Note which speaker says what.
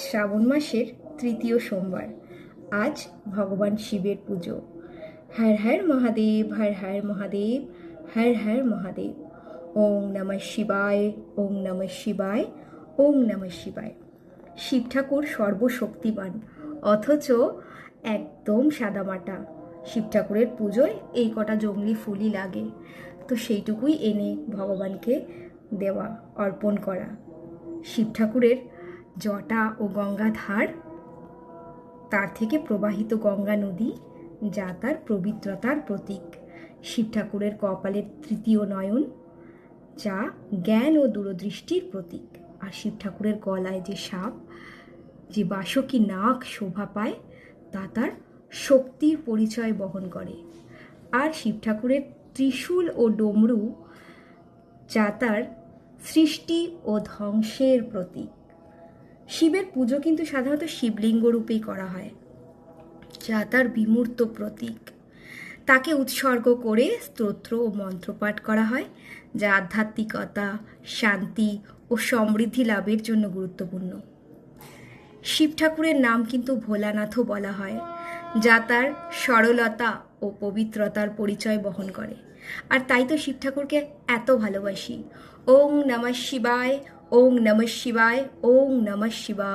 Speaker 1: শ্রাবণ মাসের তৃতীয় সোমবার। আজ ভগবান শিবের পুজো। হর হর মহাদেব, হর হর মহাদেব, হর হর মহাদেব। ওম নমঃ শিবায়, ওম নমঃ শিবায়, ওম নমঃ শিবায়। শিব ঠাকুর সর্বশক্তিমান, অথচ একদম সাদামাটা। শিব ঠাকুরের পুজোয় এই কটা জংলি ফুলই লাগে, তো সেইটুকুই এনে ভগবানকে দেওয়া, অর্পণ করা। শিব ঠাকুরের জটা ও গঙ্গাধার, তার থেকে প্রবাহিত গঙ্গা নদী, যা তার পবিত্রতার প্রতীক। শিব ঠাকুরের কপালের তৃতীয় নয়ন, যা জ্ঞান ও দূরদৃষ্টির প্রতীক। আর শিব ঠাকুরের গলায় যে সাপ, যে বাসকী নাগ শোভা পায়, তা তার শক্তির পরিচয় বহন করে। আর শিব ঠাকুরের ত্রিশূল ও ডমরু, যা তার সৃষ্টি ও ধ্বংসের প্রতীক। শিবের পুজো কিন্তু সাধারণত শিবলিঙ্গ রূপেই করা হয়, যা তার বিমূর্ত প্রতীক। তাকে উৎসর্গ করে স্তোত্র ও মন্ত্রপাঠ করা হয়, যা আধ্যাত্মিকতা, শান্তি ও সমৃদ্ধি লাভের জন্য গুরুত্বপূর্ণ। শিব ঠাকুরের নাম কিন্তু ভোলানাথও বলা হয়, যা তার সরলতা ও পবিত্রতার পরিচয় বহন করে। আর তাই তো শিব ঠাকুরকে এত ভালোবাসি। ওং নমঃ শিবায়, ওং নমঃ শিবায়, ওং নমঃ শিবায়।